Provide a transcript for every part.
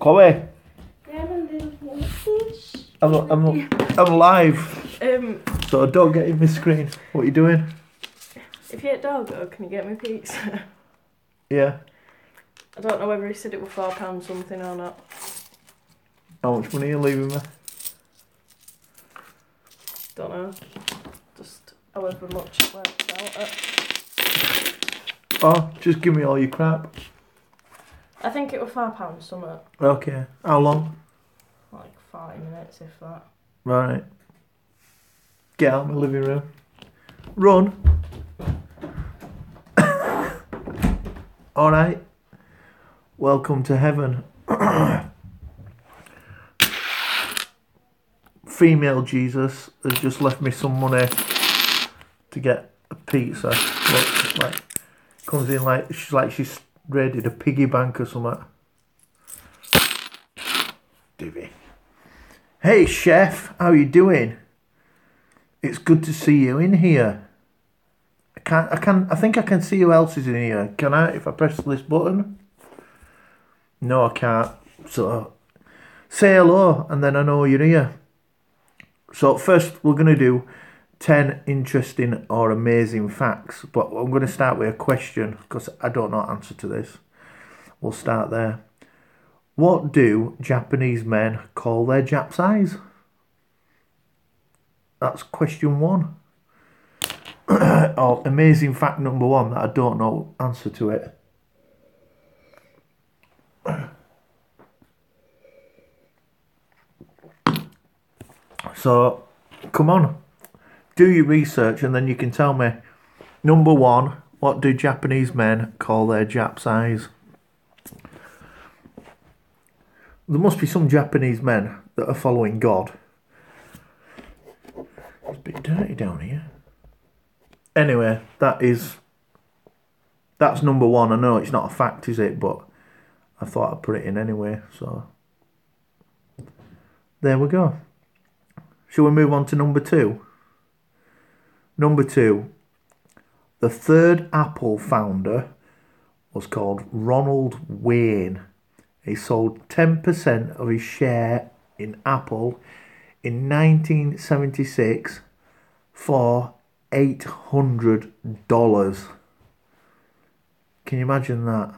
Chloe, I'm live. So don't get in my screen. What are you doing? If you hit Doggo, can you get me pizza? Yeah. I don't know whether he said it was £4 something or not. How much money are you leaving me? Don't know. Just however much it works out at. Oh, just give me all your crap. I think it was £4 something. Okay. How long? Like 5 minutes, if that. Right. Get out of my living room. Run. Alright. Welcome to heaven. Female Jesus has just left me some money to get a pizza. Look, like, comes in like she's raided a piggy bank or something. Divvy. Hey chef, how you doing? It's good to see you in here. I think I can see who else is in here. Can I, if I press this button? No, I can't. So say hello and then I know you're here. So first we're going to do 10 interesting or amazing facts, but I'm going to start with a question because I don't know the answer to this. We'll start there. What do Japanese men call their Japs' eyes? That's question 1. Or amazing fact number 1 that I don't know the answer to it. So, come on. Do your research and then you can tell me. Number 1, what do Japanese men call their Japs' eyes? There must be some Japanese men that are following God. It's a bit dirty down here. Anyway, that's number 1. I know it's not a fact, is it? But I thought I'd put it in anyway. So there we go. Shall we move on to number 2? Number 2. The third Apple founder was called Ronald Wayne. He sold 10% of his share in Apple in 1976 for $800. Can you imagine that?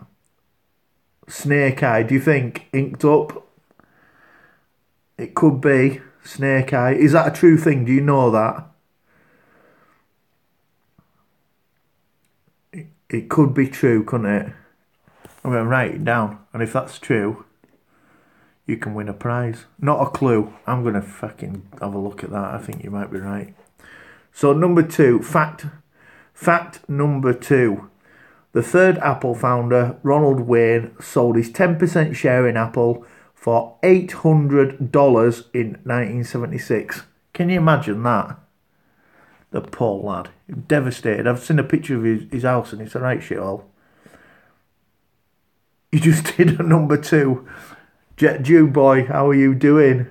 Snake Eye, do you think? Inked up? It could be Snake Eye. Is that a true thing? Do you know that? It could be true, couldn't it? I'm going to write it down. And if that's true, you can win a prize. Not a clue. I'm going to fucking have a look at that. I think you might be right. So number 2, fact number 2. The third Apple founder, Ronald Wayne, sold his 10% share in Apple for $800 in 1976. Can you imagine that? The poor lad. Devastated. I've seen a picture of his house and it's a right shithole. You just did a number 2. Jet Jew boy, how are you doing?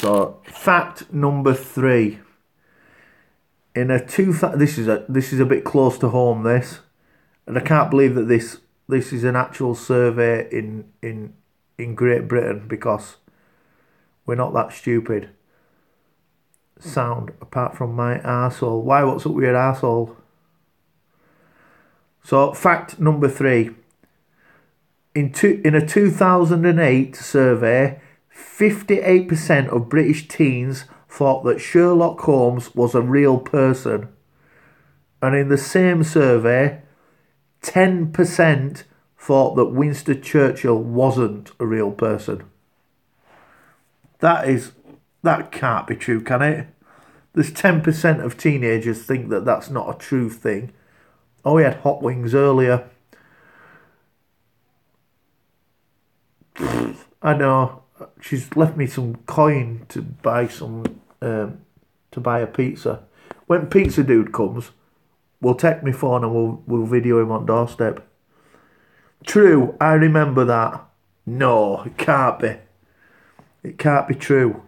So, fact number 3. In a this is a bit close to home, this, and I can't believe that this is an actual survey in Great Britain because we're not that stupid. Sound apart from my arsehole. Why? What's up with your arsehole? So, fact number 3. In a 2008 survey, 58% of British teens thought that Sherlock Holmes was a real person. And in the same survey, 10% thought that Winston Churchill wasn't a real person. That can't be true, can it? There's 10% of teenagers think that that's not a true thing. Oh, we had hot wings earlier. I know. She's left me some coin to buy to buy a pizza. When Pizza Dude comes, we'll take my phone and we'll video him on doorstep. True, I remember that. No, it can't be. It can't be true.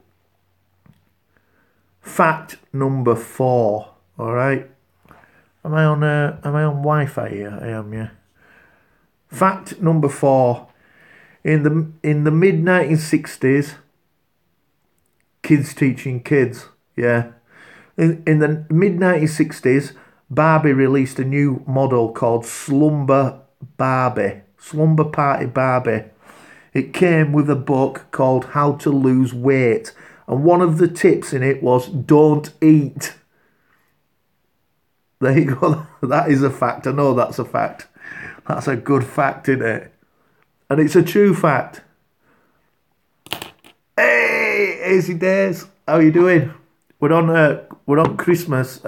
Fact number 4. Alright. Am I on Wi-Fi here? I am, yeah. Fact number 4. In the mid 1960s, kids teaching kids. Yeah. In the mid 1960s, Barbie released a new model called Slumber Party Barbie. It came with a book called How to Lose Weight, and one of the tips in it was don't eat. There you go. That is a fact. I know that's a fact. That's a good fact, isn't it? And it's a true fact. Hey, Easy Days, how you doing? We're on Christmas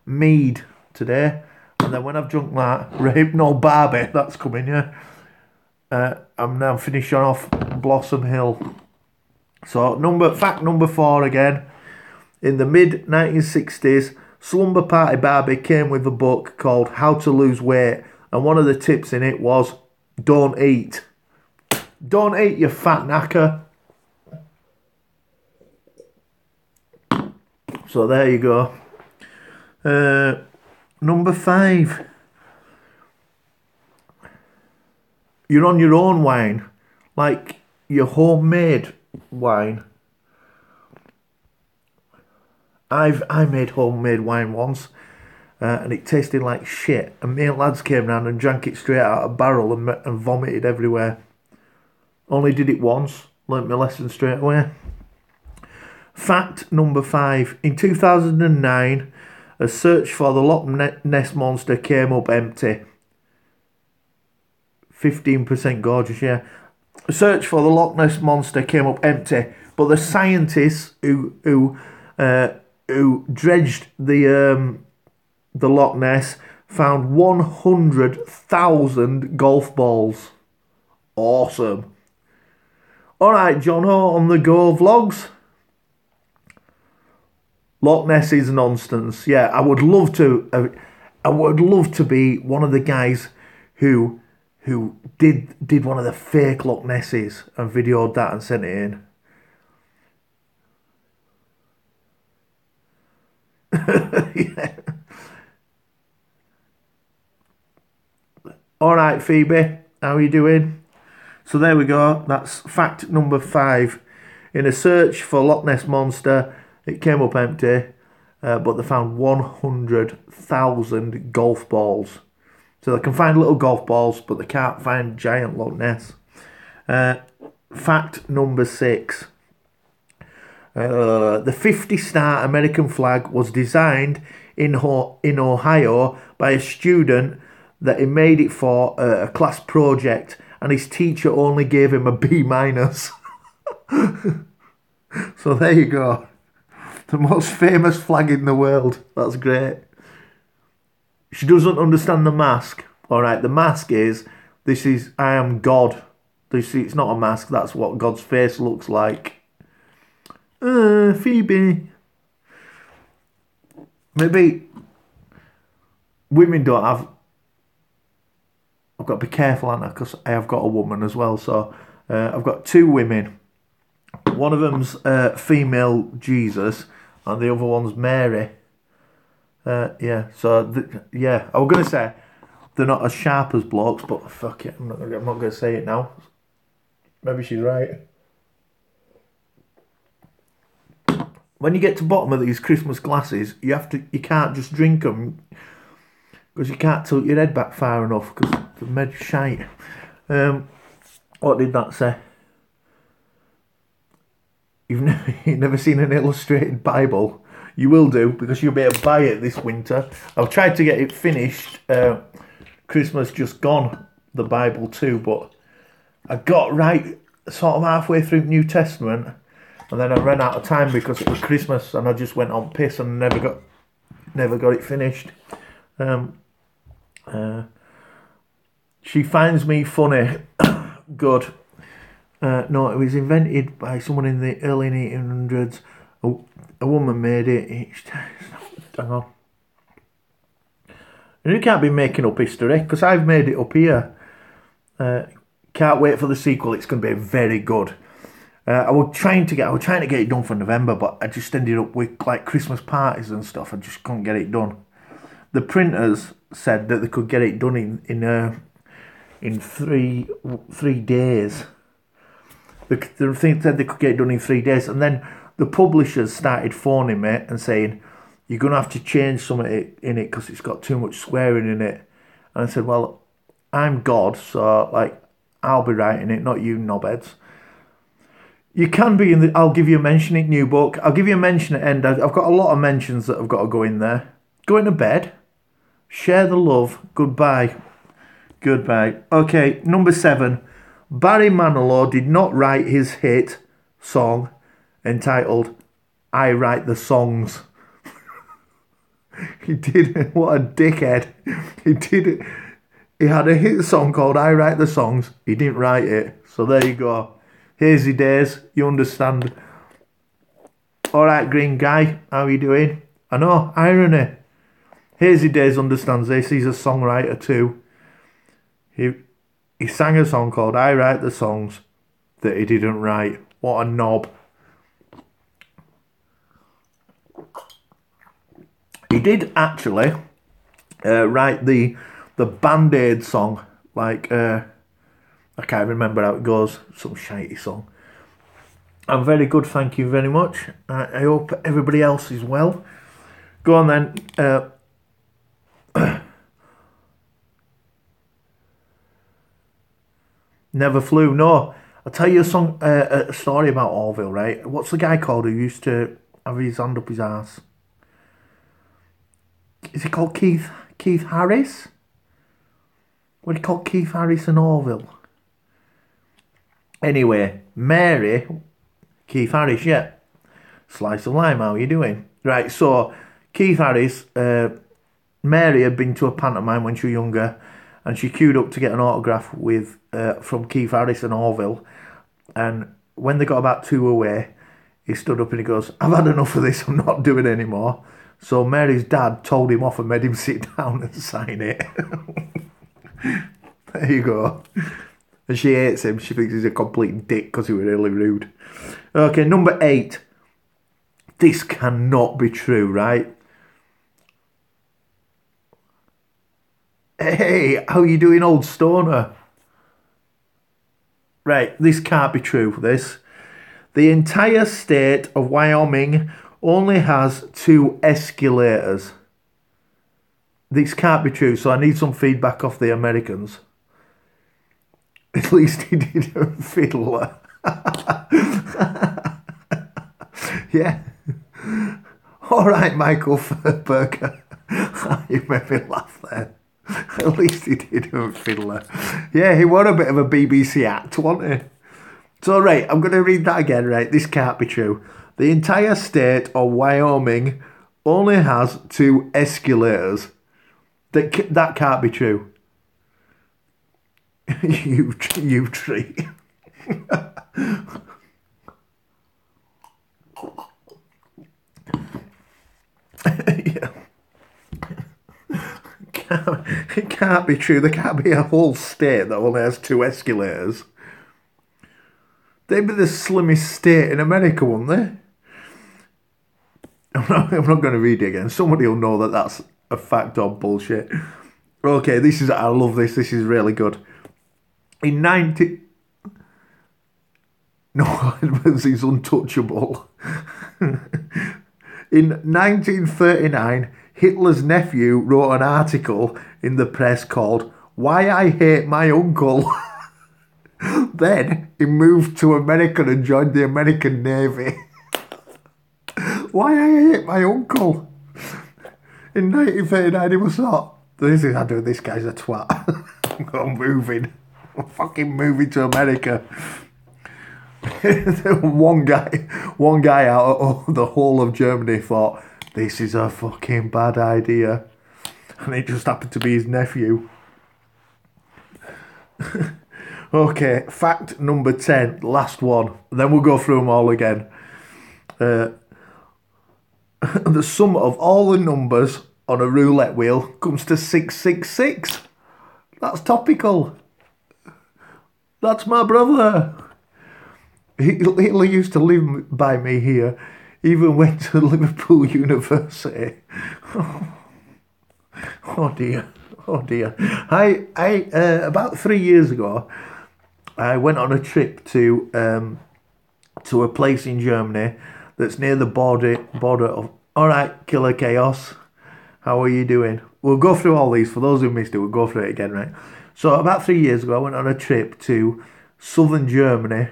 mead today, and then when I've drunk that, Rape No Barbie, that's coming, yeah. I'm now finishing off Blossom Hill. So fact number 4 again. In the mid 1960s, Slumber Party Barbie came with a book called How to Lose Weight, and one of the tips in it was don't eat. Don't eat, you fat knacker. So there you go. Number 5. You're on your own wine, like your homemade wine. I made homemade wine once, and it tasted like shit. And me and lads came round and drank it straight out of a barrel and vomited everywhere. Only did it once, learnt my lesson straight away. Fact number 5. In 2009, a search for the Loch Ness Monster came up empty. 15% gorgeous, yeah. A search for the Loch Ness Monster came up empty, but the scientists who dredged the Loch Ness found 100,000 golf balls. Awesome. Alright, John Ho on the go vlogs. Loch Ness is nonsense. Yeah, I would love to be one of the guys who did one of the fake Loch Nesses and videoed that and sent it in. Yeah. Alright, Phoebe, how are you doing? So there we go, that's fact number 5. In a search for Loch Ness Monster, it came up empty, but they found 100,000 golf balls. So they can find little golf balls, but they can't find giant Loch Ness. Fact number 6. The 50-star American flag was designed in Ohio by a student that he made it for a class project, and his teacher only gave him a B-. So there you go. The most famous flag in the world. That's great. She doesn't understand the mask. Alright, the mask is, I am God. It's not a mask, that's what God's face looks like. Phoebe. Maybe women don't have... I've got to be careful, haven't I? Because I have got a woman as well. So I've got 2 women. One of them's female Jesus, and the other one's Mary. Yeah, so yeah, I was going to say they're not as sharp as blokes, but fuck it, I'm not going to say it now. Maybe she's right. When you get to the bottom of these Christmas glasses, you can't just drink them because you can't tilt your head back far enough because they're made shite. What did that say? You've never seen an illustrated Bible? You will do, because you'll be able to buy it this winter. I've tried to get it finished. Christmas just gone, the Bible too, but I got right sort of halfway through New Testament, and then I ran out of time because it was Christmas, and I just went on piss and never got it finished. She finds me funny. Good. No, it was invented by someone in the early 1800s. A woman made it. Hang on. And you can't be making up history, because I've made it up here. Can't wait for the sequel. It's going to be very good. I was trying to get it done for November, but I just ended up with like Christmas parties and stuff. I just couldn't get it done. the printers said that they could get it done in 3 days. The thing said they could get it done in 3 days, and then the publishers started phoning me and saying, you're going to have to change something in it because it's got too much swearing in it. And I said, well, I'm God, so like I'll be writing it, not you knobheads. You can be in the... I'll give you a mention in new book. I'll give you a mention at end. I've got a lot of mentions that have got to go in there. Go into bed. Share the love. Goodbye. Goodbye. Okay, number 7. Barry Manilow did not write his hit song entitled I Write the Songs. He did. What a dickhead. He did it. He had a hit song called I Write the Songs. He didn't write it. So there you go. Hazy days. You understand. Alright, green guy. How are you doing? I know. Irony. Hazy Days understands this. He's a songwriter too. He sang a song called I Write the Songs that he didn't write. What a knob. He did actually write the Band-Aid song. Like, I can't remember how it goes. Some shitey song. I'm very good, thank you very much. I hope everybody else is well. Go on then. Never Flew. No, I'll tell you a story about Orville, right? What's the guy called who used to have his hand up his ass? Is he called Keith Harris? What do you call Keith Harris and Orville? Anyway, Mary, Keith Harris, yeah. Slice of lime, how are you doing? Right, so Keith Harris, Mary had been to a pantomime when she was younger, and she queued up to get an autograph with from Keith Harris and Orville. And when they got about 2 away, he stood up and he goes, I've had enough of this, I'm not doing it anymore. So Mary's dad told him off and made him sit down and sign it. There you go. And she hates him. She thinks he's a complete dick because he was really rude. Okay, number 8. This cannot be true, right? Hey, how you doing, old stoner? Right, this can't be true, this. The entire state of Wyoming only has 2 escalators. This can't be true, so I need some feedback off the Americans. At least he didn't fiddle. Yeah. All right, Michael Berger. You made me laugh there. At least he didn't fiddle. Yeah, he was a bit of a BBC act, wasn't he? So, right, I'm going to read that again, right? This can't be true. The entire state of Wyoming only has 2 escalators. That can't be true. you tree. Yeah. It can't be true. There can't be a whole state that only has 2 escalators. They'd be the slimmest state in America, wouldn't they? I'm not going to read it again. Somebody will know that that's a fact or bullshit. Okay, I love this. This is really good. In 90... No, he's untouchable. In 1939, Hitler's nephew wrote an article in the press called Why I Hate My Uncle. Then he moved to America and joined the American Navy. Why I hate my uncle. In 1939 he was thought, this guy's a twat. I'm moving. I'm fucking moving to America. one guy out of the whole of Germany thought, this is a fucking bad idea. And it just happened to be his nephew. Okay, fact number 10, last one. Then we'll go through them all again. The sum of all the numbers on a roulette wheel comes to 666. That's topical. That's my brother. He used to live by me here. Even went to Liverpool University. Oh dear. Oh dear. I about 3 years ago, I went on a trip to a place in Germany that's near the border of. All right, Killer Chaos. How are you doing? We'll go through all these. For those who missed it, we'll go through it again, right? So about 3 years ago, I went on a trip to southern Germany.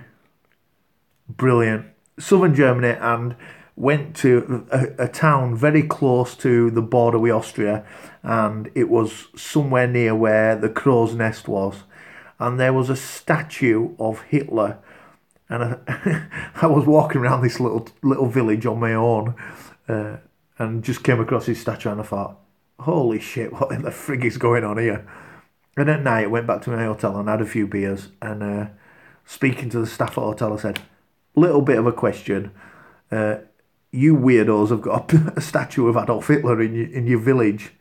Brilliant. Southern Germany, and went to a town very close to the border with Austria, and it was somewhere near where the crow's nest was. And there was a statue of Hitler. And I was walking around this little village on my own, and just came across his statue, and I thought, holy shit, what in the frig is going on here? And at night I went back to my hotel and had a few beers, and speaking to the staff at the hotel, I said, little bit of a question, you weirdos have got a statue of Adolf Hitler in your village.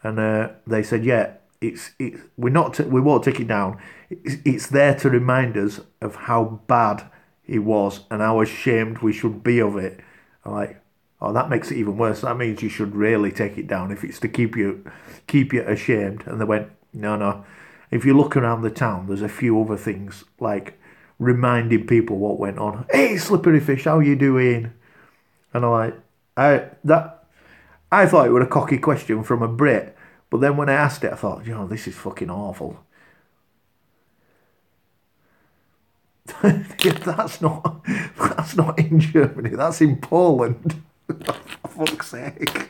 And they said, yeah, we won't take it down. It's there to remind us of how bad he was and how ashamed we should be of it. I'm like, oh, that makes it even worse. That means you should really take it down if it's to keep you ashamed. And they went, no. If you look around the town, there's a few other things like reminding people what went on. Hey, Slippery Fish, how you doing? And I'm like, I thought it was a cocky question from a Brit, but then when I asked it, I thought, this is fucking awful. That's not in Germany. That's in Poland. For fuck's sake.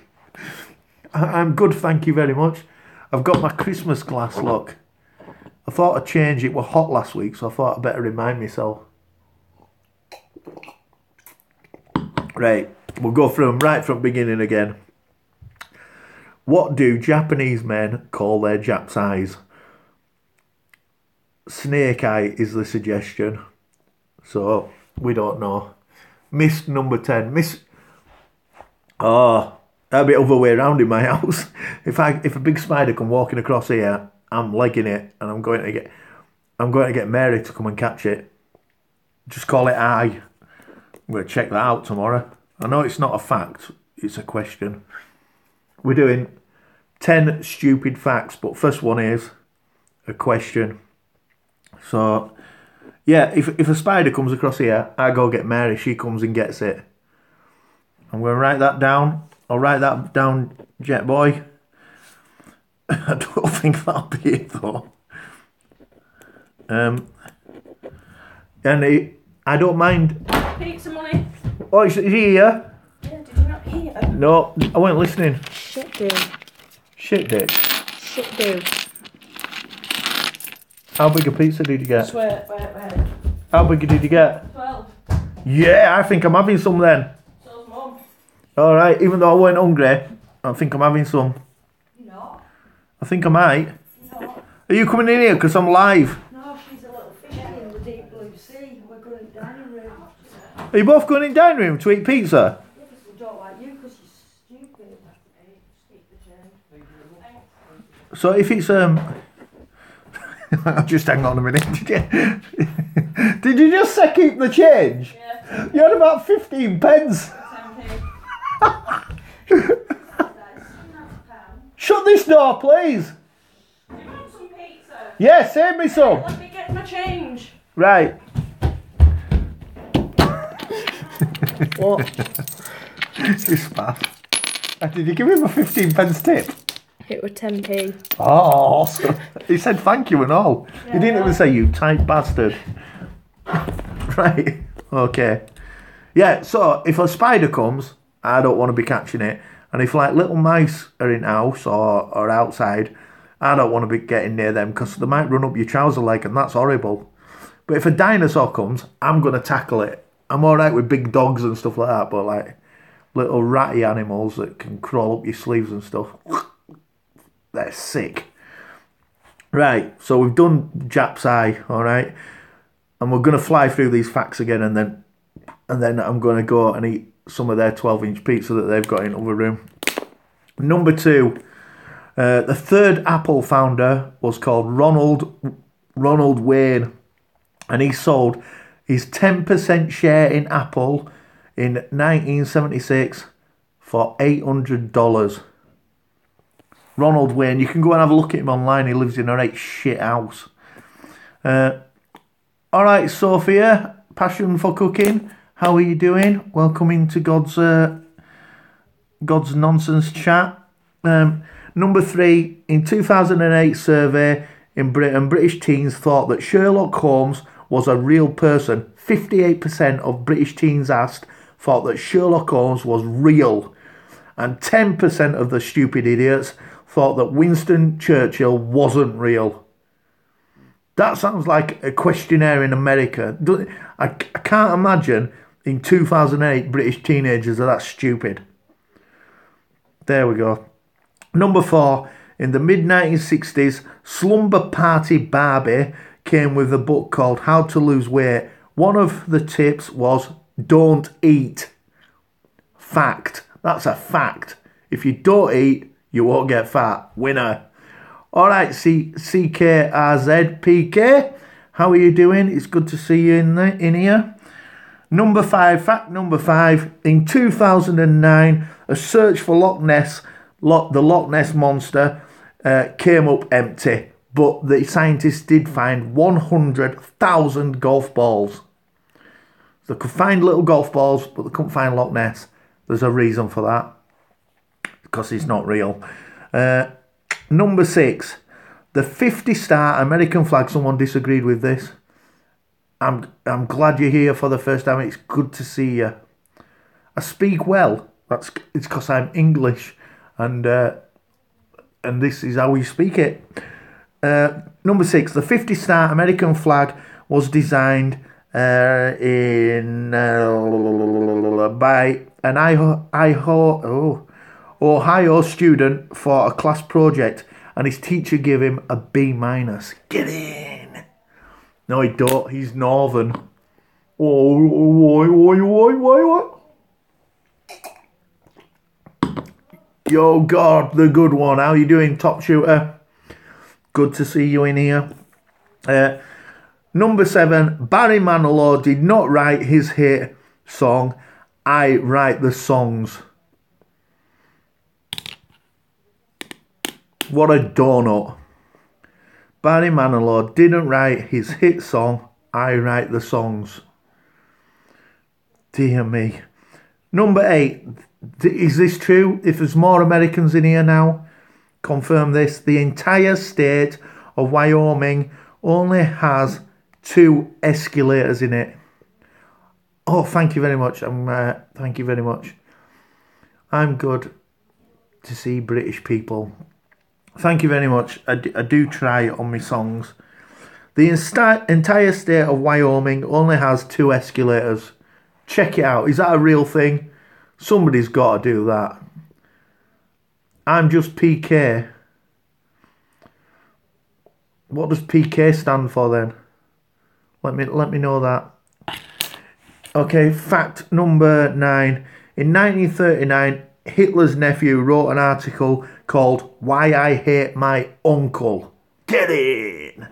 I'm good, thank you very much. I've got my Christmas glass, look. I thought I'd change it. It was hot last week, so I thought I'd better remind myself. Right, we'll go through them right from the beginning again. What do Japanese men call their Japs' eyes? Snake eye is the suggestion. So, we don't know. Missed number 10. Oh, that'd be the other way around in my house. If a big spider come walking across here, I'm legging it, and I'm going to get Mary to come and catch it. Just call it eye. I'm going to check that out tomorrow. I know it's not a fact, it's a question. We're doing 10 stupid facts, but first one is a question. So, yeah, if a spider comes across here, I go get Mary, she comes and gets it. I'm going to write that down. I'll write that down, Jet Boy. I don't think that'll be it, though. And I don't mind. Pizza money. Oh, is he here? Yeah, did you not hear? No, I weren't listening. Shit, dude. Shit, Dick. Shit, dude. How big a pizza did you get? Just wait. How big did you get? 12. Yeah, I think I'm having some then. So's Mum. Alright, even though I weren't hungry, I think I'm having some. You're not? I think I might. You're not? Are you coming in here? Because I'm live. No, she's a little fishy in the deep blue sea. We're going in the dining room. Are you both going in the dining room to eat pizza? Yeah, because we don't like you because you're stupid. So if it's just hang on a minute. Did you just say keep the change? Yeah. You had about 15 pence. 10p. Shut this door, please. Do you want some pizza? Yeah, save me some. Let me get my change. Right. What? This fast. Did you give him a 15 pence tip? It was 10p. Oh, awesome. He said thank you and all. Yeah. He didn't even say you tight bastard. Right. Okay. Yeah, so if a spider comes, I don't want to be catching it. And if like little mice are in house or outside, I don't want to be getting near them because they might run up your trouser leg and that's horrible. But if a dinosaur comes, I'm going to tackle it. I'm alright with big dogs and stuff like that, but like little ratty animals that can crawl up your sleeves and stuff, they're sick. Right, so we've done Jap's eye, alright? And we're going to fly through these facts again and then I'm going to go and eat some of their 12-inch pizza that they've got in the other room. Number 2, the third Apple founder was called Ronald Wayne, and he sold his 10% share in Apple in 1976 for $800. Ronald Wayne. You can go and have a look at him online. He lives in a right shit house. All right, Sophia, passion for cooking. How are you doing? Welcome into God's nonsense chat. Number 3, in 2008 survey in Britain, British teens thought that Sherlock Holmes was a real person. 58% of British teens asked thought that Sherlock Holmes was real. And 10% of the stupid idiots thought that Winston Churchill wasn't real. That sounds like a questionnaire in America. I can't imagine in 2008 British teenagers are that stupid. There we go. Number 4, in the mid-1960s, Slumber Party Barbie came with a book called How to Lose Weight. One of the tips was don't eat. Fact. That's a fact. If you don't eat, you won't get fat. Winner. All right, CKRZPK. How are you doing? It's good to see you in here. Number 5, fact number 5. In 2009, a search for the Loch Ness Monster came up empty. But the scientists did find 100,000 golf balls. They could find little golf balls, but they couldn't find Loch Ness. There's a reason for that. Because it's not real. Number 6. The 50-star American flag. Someone disagreed with this. I'm glad you're here for the first time. It's good to see you. I speak well. It's because I'm English. And this is how we speak it. Number 6. The 50-star American flag was designed by an Ohio student for a class project, and his teacher gave him a B-. Get in. No, he don't. He's northern. What? Yo, God, the good one. How you doing, top shooter? Good to see you in here. Number 7, Barry Manilow did not write his hit song, I Write the Songs. What a donut. Barry Manilow didn't write his hit song, I Write the Songs. Dear me. Number 8, is this true? If there's more Americans in here now, confirm this. The entire state of Wyoming only has 2 escalators in it. Oh, thank you very much. Thank you very much. I'm good to see British people. Thank you very much. I do try on my songs. The entire state of Wyoming only has 2 escalators. Check it out. Is that a real thing? Somebody's got to do that. I'm just PK. What does PK stand for then? Let me know that. Okay, fact number 9. In 1939, Hitler's nephew wrote an article called Why I Hate My Uncle. Get in!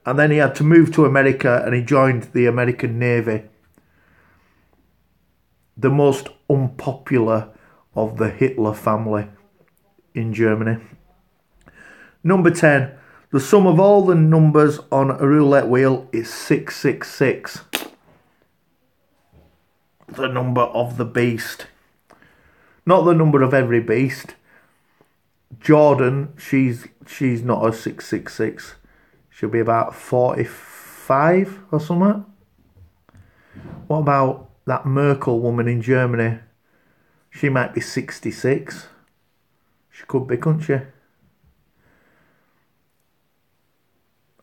And then he had to move to America and he joined the American Navy. The most unpopular of the Hitler family in Germany. Number 10. The sum of all the numbers on a roulette wheel is 666. The number of the beast. Not the number of every beast. Jordan, she's not a 666. She'll be about 45 or something. What about that Merkel woman in Germany? She might be 66. She could be, couldn't she?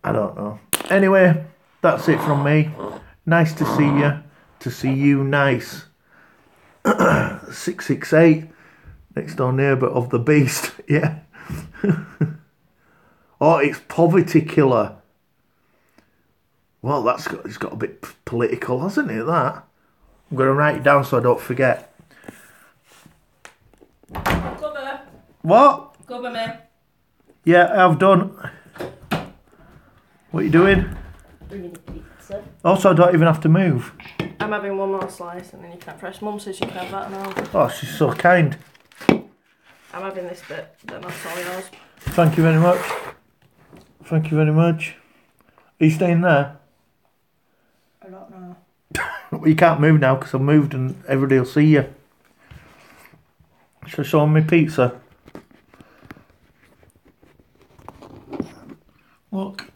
I don't know. Anyway, that's it from me. Nice to see you. To see you nice. 668. Next door neighbour of the beast. Yeah. Oh, it's Poverty Killer. Well, it's got a bit political, hasn't it, that? I'm going to write it down so I don't forget. Cover. What? Cover me. Yeah, I've done. What are you doing? Bringing the pizza. Also, I don't even have to move. I'm having one more slice and then you can't press. Mum says you can have that now. Oh, she's so kind. I'm having this bit, then I'll tell yours. Thank you very much. Thank you very much. Are you staying there? I don't know. Well, you can't move now because I've moved and everybody will see you. Shall I show them my pizza? Look.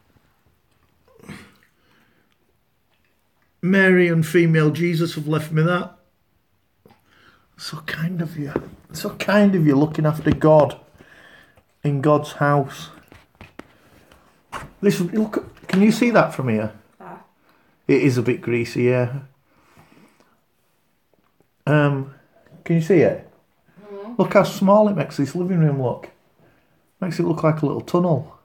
Mary and female Jesus have left me that. So kind of you. So kind of you looking after God in God's house. Listen, look, can you see that from here? It is a bit greasy, yeah. Can you see it? Mm. Look how small it makes this living room look. Makes it look like a little tunnel.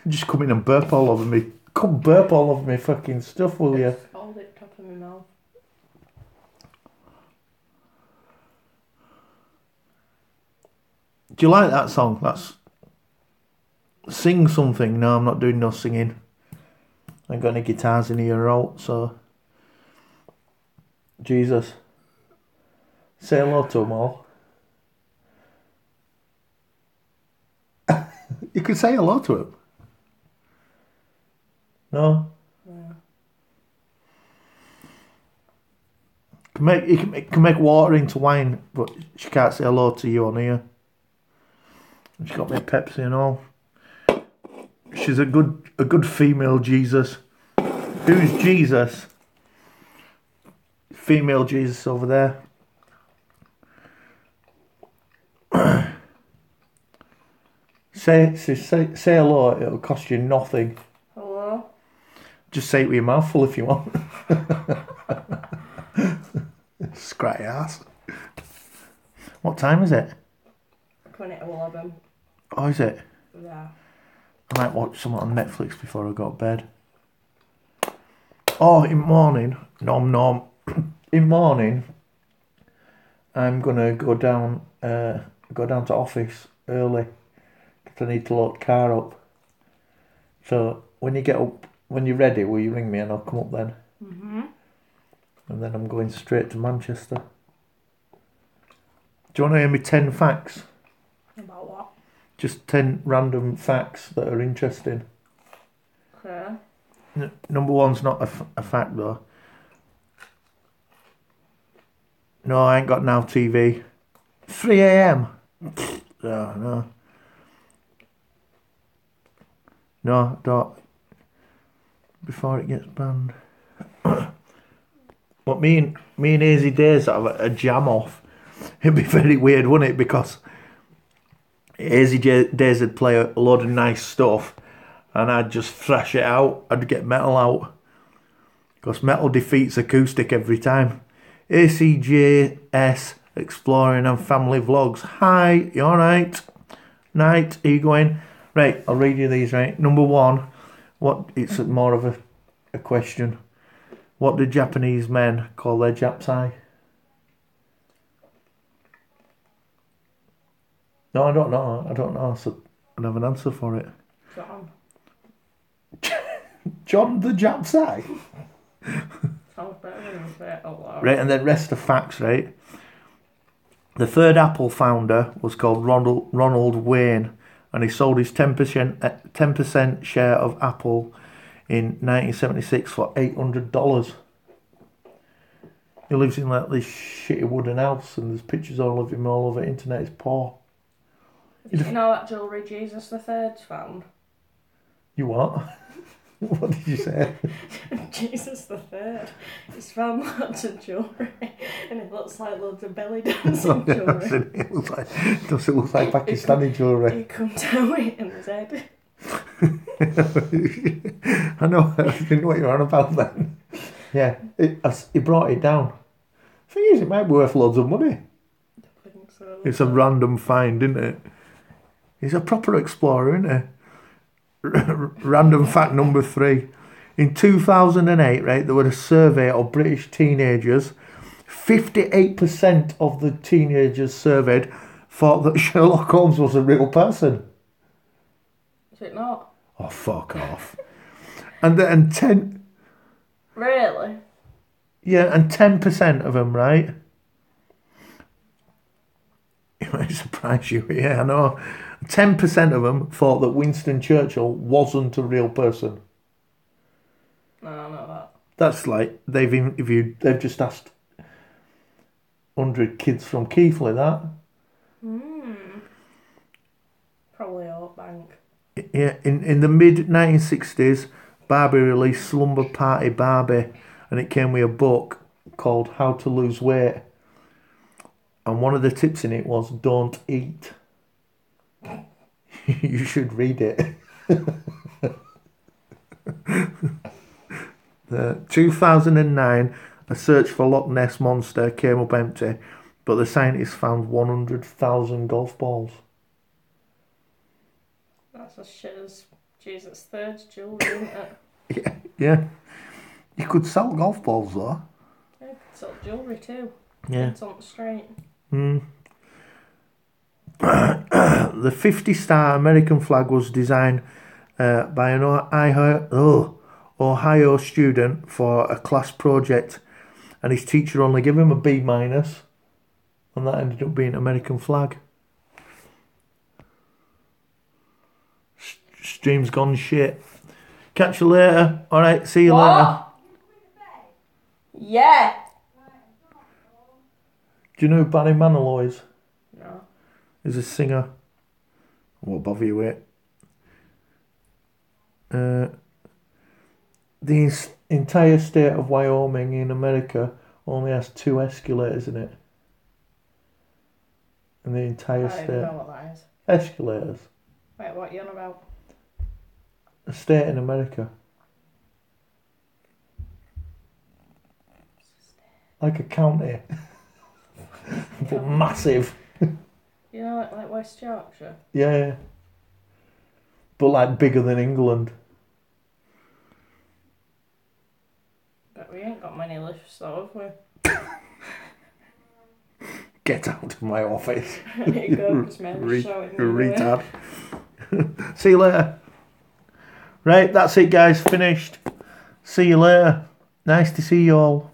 Just come in and burp all over me. Come burp all over me fucking stuff, will you? Hold it top of my mouth. Do you like that song? That's sing something. No, I'm not doing no singing. I ain't got any guitars in here out, so Jesus. Say hello to them all. You could say hello to him. No? Yeah. You can make water into wine, but she can't say hello to you on here. She's got me Pepsi and all. She's a good female Jesus. Who's Jesus? Female Jesus over there. Say hello, it'll cost you nothing. Hello? Just say it with your mouth full if you want. Scratty ass. What time is it? 20 to 11. Oh, is it? Yeah. I might watch something on Netflix before I go to bed. Oh, in morning, in morning, I'm gonna go down to office early because I need to load the car up. So when you get up, when you're ready, will you ring me and I'll come up then? Mm-hmm. And then I'm going straight to Manchester. Do you want to hear me 10 facts? About what? Just 10 random facts that are interesting. Okay. Number one's not a fact though. No, I ain't got Now TV. 3 a.m. No. No, don't. Before it gets banned. But me and Easy Days have a jam off. It'd be very weird, wouldn't it? Because Easy Days would play a load of nice stuff and I'd just thrash it out. I'd get metal out. Because metal defeats acoustic every time. ACJS Exploring and Family Vlogs. Hi, you alright? Night, are you going? Right, I'll read you these, right? Number one, it's more of a question. What do Japanese men call their japsai? No, I don't know, so I don't have an answer for it. John. John the japsai? Sounds better when you say it out loud. Right, and then rest of facts, right? The third Apple founder was called Ronald Wayne, and he sold his 10% share of Apple in 1976 for $800. He lives in like this shitty wooden house, and there's pictures all of him all over the internet. It's poor. Did you know that jewellery Jesus the Third's found? You what? What did you say? Jesus the Third. He's found lots of jewellery, and it looks like loads of belly dancing jewellery. Does it look like Pakistani jewellery? He comes down with in his head. I know what you're on about then. Yeah, he brought it down. Thing is, it might be worth loads of money. I think so. It's a random find, isn't it? He's a proper explorer, isn't he? Random fact number 3. In 2008, right, there was a survey of British teenagers. 58% of the teenagers surveyed thought that Sherlock Holmes was a real person. Is it not? Oh, fuck off. And 10... Really? Yeah, and 10% of them, right, Might surprise you. Yeah, I know. 10% of them thought that Winston Churchill wasn't a real person. No, I know that. That's like they've interviewed. They've just asked 100 kids from Keighley that. Probably Oak Bank. Yeah, in the mid 1960s, Barbie released Slumber Party Barbie, and it came with a book called How to Lose Weight. And one of the tips in it was don't eat. You should read it. The 2009, a search for Loch Ness Monster came up empty, but the scientists found 100,000 golf balls. That's as shit as Jesus' third jewellery, isn't it? Yeah. You could sell golf balls though. Yeah, you could sell jewellery too. Yeah. It's on the street. The 50-star American flag was designed by an Ohio student for a class project, and his teacher only gave him a B-, and that ended up being American flag. Stream's gone shit. Catch you later. Alright, see you later. Yeah! Do you know who Barry Manilow is? No. He's a singer. I won't bother you with it. The entire state of Wyoming in America only has 2 escalators in it. In the entire I don't state. even know what that is. Escalators. Wait, what are you on about? A state in America. Like a county. But massive. You know, like West Yorkshire? Yeah. But like bigger than England. But we ain't got many lifts though, have we? Get out of my office. I need to go because Mary's shouting me away. Retard. See you later. Right, that's it guys, finished. See you later. Nice to see you all.